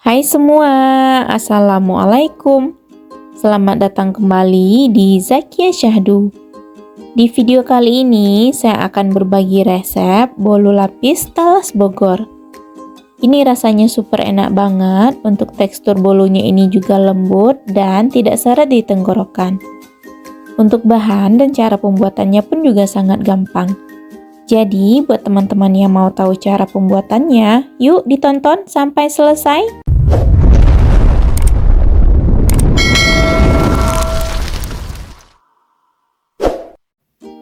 Hai semua, Assalamualaikum. Selamat datang kembali di Zakia Syahdu. Di video kali ini, saya akan berbagi resep bolu lapis talas Bogor. Ini rasanya super enak banget, untuk tekstur bolunya ini juga lembut dan tidak seret di tenggorokan. Untuk bahan dan cara pembuatannya pun juga sangat gampang. Jadi, buat teman-teman yang mau tahu cara pembuatannya, yuk ditonton sampai selesai.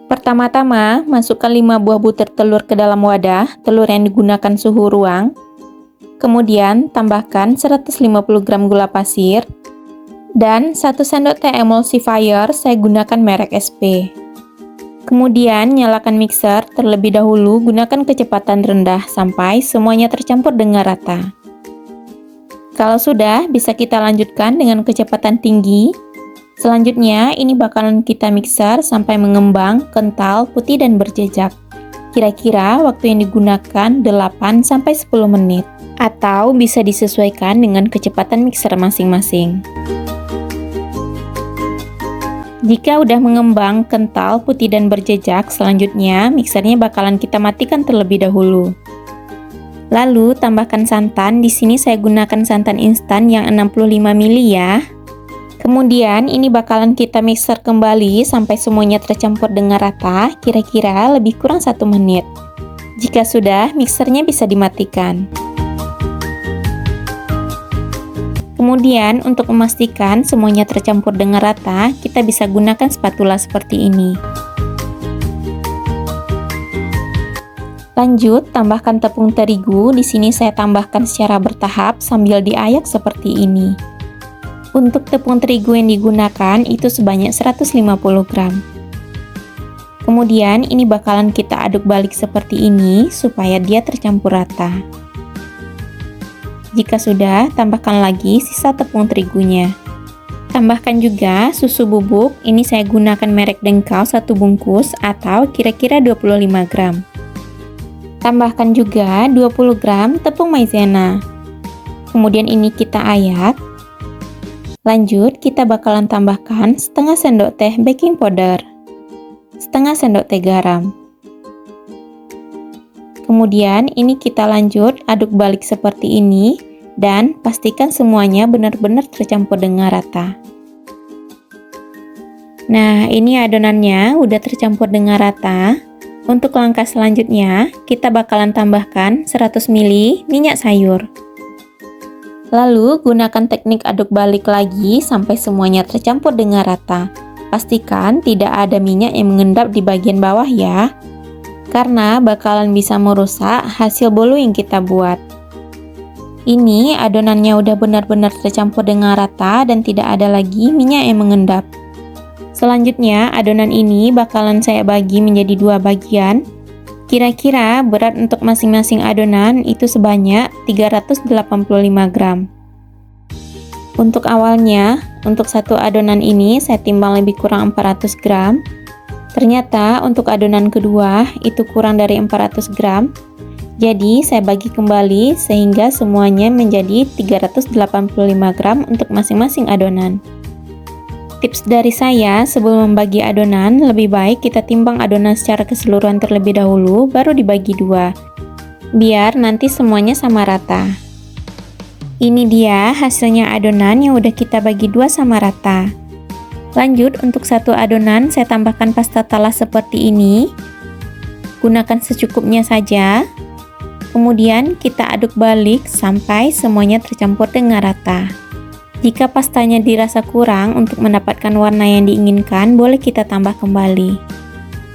Pertama-tama, masukkan 5 buah butir telur ke dalam wadah, telur yang digunakan suhu ruang. Kemudian, tambahkan 150 gram gula pasir dan 1 sendok teh emulsifier, saya gunakan merek SP. Kemudian, nyalakan mixer terlebih dahulu, gunakan kecepatan rendah sampai semuanya tercampur dengan rata. Kalau sudah, bisa kita lanjutkan dengan kecepatan tinggi. Selanjutnya, ini bakalan kita mixer sampai mengembang, kental, putih, dan berjejak. Kira-kira waktu yang digunakan 8-10 menit, atau bisa disesuaikan dengan kecepatan mixer masing-masing. Jika udah mengembang, kental, putih, dan berjejak, selanjutnya mixernya bakalan kita matikan terlebih dahulu. Lalu, tambahkan santan. Di sini saya gunakan santan instan yang 65 ml ya. Kemudian ini bakalan kita mixer kembali sampai semuanya tercampur dengan rata, kira-kira lebih kurang 1 menit. Jika sudah, mixernya bisa dimatikan. Kemudian untuk memastikan semuanya tercampur dengan rata, kita bisa gunakan spatula seperti ini. Lanjut, tambahkan tepung terigu. Di sini saya tambahkan secara bertahap sambil diayak seperti ini. Untuk tepung terigu yang digunakan itu sebanyak 150 gram. Kemudian ini bakalan kita aduk balik seperti ini supaya dia tercampur rata. Jika sudah, tambahkan lagi sisa tepung terigunya. Tambahkan juga susu bubuk. Ini saya gunakan merek Dengkau 1 bungkus atau kira-kira 25 gram. Tambahkan juga 20 gram tepung maizena. Kemudian ini kita ayak. Lanjut, kita bakalan tambahkan setengah sendok teh baking powder, setengah sendok teh garam. Kemudian ini kita lanjut aduk balik seperti ini dan pastikan semuanya benar-benar tercampur dengan rata. Nah, ini adonannya udah tercampur dengan rata. Untuk langkah selanjutnya, kita bakalan tambahkan 100 ml minyak sayur. Lalu, gunakan teknik aduk balik lagi sampai semuanya tercampur dengan rata. Pastikan tidak ada minyak yang mengendap di bagian bawah ya, karena bakalan bisa merusak hasil bolu yang kita buat. Ini adonannya udah benar-benar tercampur dengan rata dan tidak ada lagi minyak yang mengendap. Selanjutnya, adonan ini bakalan saya bagi menjadi 2 bagian. Kira-kira berat untuk masing-masing adonan itu sebanyak 385 gram. Untuk awalnya, untuk satu adonan ini saya timbang lebih kurang 400 gram. Ternyata untuk adonan kedua itu kurang dari 400 gram. Jadi saya bagi kembali sehingga semuanya menjadi 385 gram untuk masing-masing adonan. Tips dari saya, sebelum membagi adonan, lebih baik kita timbang adonan secara keseluruhan terlebih dahulu, baru dibagi 2, biar nanti semuanya sama rata. Ini dia hasilnya adonan yang udah kita bagi 2 sama rata. Lanjut, untuk satu adonan saya tambahkan pasta talas seperti ini. Gunakan secukupnya saja. Kemudian kita aduk balik sampai semuanya tercampur dengan rata. Jika pastanya dirasa kurang untuk mendapatkan warna yang diinginkan, boleh kita tambah kembali.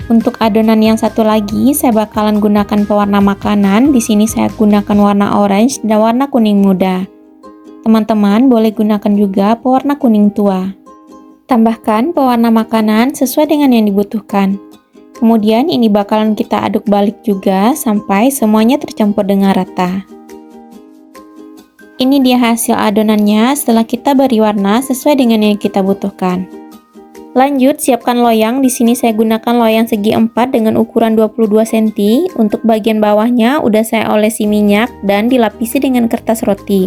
Untuk adonan yang satu lagi, saya bakalan gunakan pewarna makanan. Di sini saya gunakan warna orange dan warna kuning muda. Teman-teman boleh gunakan juga pewarna kuning tua. Tambahkan pewarna makanan sesuai dengan yang dibutuhkan. Kemudian ini bakalan kita aduk balik juga sampai semuanya tercampur dengan rata. Ini dia hasil adonannya setelah kita beri warna sesuai dengan yang kita butuhkan. Lanjut, siapkan loyang. Di sini saya gunakan loyang segi 4 dengan ukuran 22 cm. Untuk bagian bawahnya udah saya olesi minyak dan dilapisi dengan kertas roti.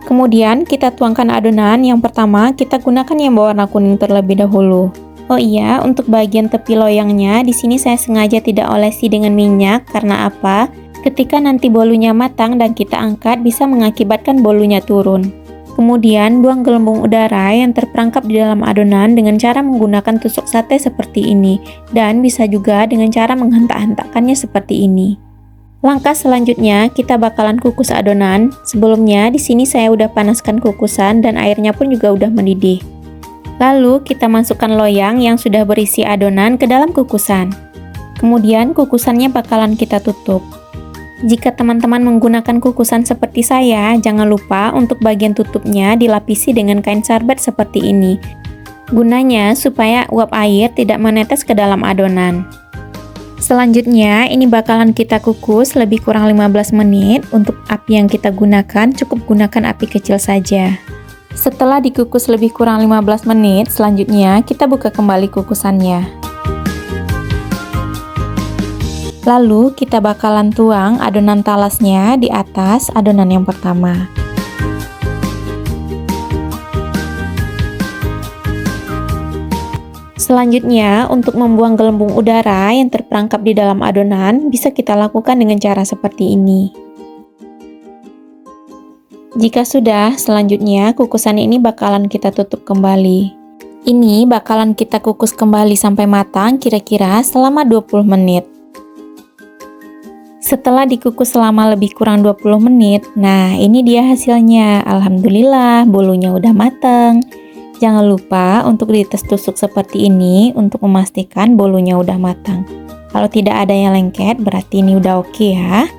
Kemudian kita tuangkan adonan. Yang pertama kita gunakan yang berwarna kuning terlebih dahulu. Oh iya, untuk bagian tepi loyangnya di sini saya sengaja tidak olesi dengan minyak karena apa? Ketika nanti bolunya matang dan kita angkat bisa mengakibatkan bolunya turun. Kemudian buang gelembung udara yang terperangkap di dalam adonan dengan cara menggunakan tusuk sate seperti ini, dan bisa juga dengan cara menghentak-hentakkannya seperti ini. Langkah selanjutnya kita bakalan kukus adonan. Sebelumnya di sini saya udah panaskan kukusan dan airnya pun juga udah mendidih. Lalu kita masukkan loyang yang sudah berisi adonan ke dalam kukusan. Kemudian kukusannya bakalan kita tutup. Jika teman-teman menggunakan kukusan seperti saya, jangan lupa untuk bagian tutupnya dilapisi dengan kain sarbet seperti ini. Gunanya supaya uap air tidak menetes ke dalam adonan. Selanjutnya ini bakalan kita kukus lebih kurang 15 menit. Untuk api yang kita gunakan cukup gunakan api kecil saja. Setelah dikukus lebih kurang 15 menit, selanjutnya kita buka kembali kukusannya. Lalu kita bakalan tuang adonan talasnya di atas adonan yang pertama. Selanjutnya, untuk membuang gelembung udara yang terperangkap di dalam adonan, bisa kita lakukan dengan cara seperti ini. Jika sudah, selanjutnya kukusan ini bakalan kita tutup kembali. Ini bakalan kita kukus kembali sampai matang kira-kira selama 20 menit. Setelah dikukus selama lebih kurang 20 menit, nah ini dia hasilnya. Alhamdulillah, bolunya udah matang. Jangan lupa untuk dites tusuk seperti ini untuk memastikan bolunya udah matang. Kalau tidak ada yang lengket, berarti ini udah oke ya.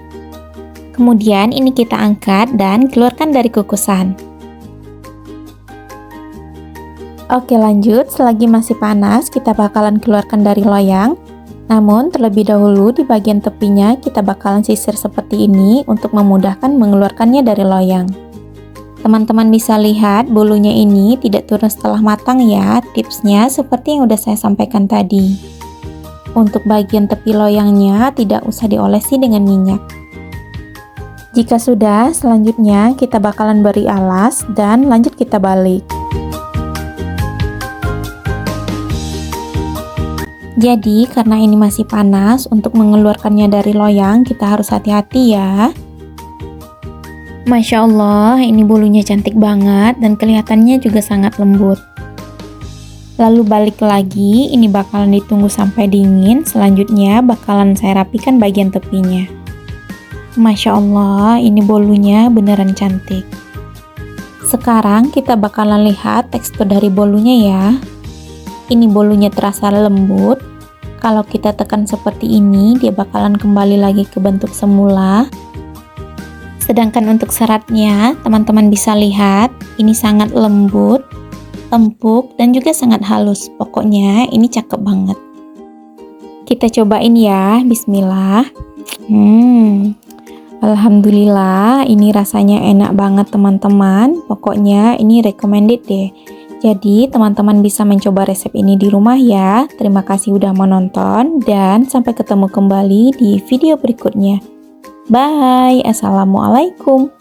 Kemudian ini kita angkat dan keluarkan dari kukusan. Oke lanjut, selagi masih panas kita bakalan keluarkan dari loyang. Namun terlebih dahulu di bagian tepinya kita bakalan sisir seperti ini untuk memudahkan mengeluarkannya dari loyang. Teman-teman bisa lihat bolunya ini tidak turun setelah matang ya. Tipsnya seperti yang udah saya sampaikan tadi. Untuk bagian tepi loyangnya tidak usah diolesi dengan minyak. Jika sudah, selanjutnya kita bakalan beri alas dan lanjut kita balik. Jadi, karena ini masih panas, untuk mengeluarkannya dari loyang kita harus hati-hati ya. Masya Allah, ini bolunya cantik banget dan kelihatannya juga sangat lembut. Lalu balik lagi, ini bakalan ditunggu sampai dingin. Selanjutnya bakalan saya rapikan bagian tepinya. Masya Allah, ini bolunya beneran cantik. Sekarang kita bakalan lihat tekstur dari bolunya ya. Ini bolunya terasa lembut. Kalau kita tekan seperti ini, dia bakalan kembali lagi ke bentuk semula. Sedangkan untuk seratnya, teman-teman bisa lihat, ini sangat lembut, empuk, dan juga sangat halus. Pokoknya ini cakep banget. Kita cobain ya, bismillah. Alhamdulillah, ini rasanya enak banget teman-teman. Pokoknya ini recommended deh. Jadi teman-teman bisa mencoba resep ini di rumah ya. Terima kasih udah menonton dan sampai ketemu kembali di video berikutnya. Bye, assalamualaikum.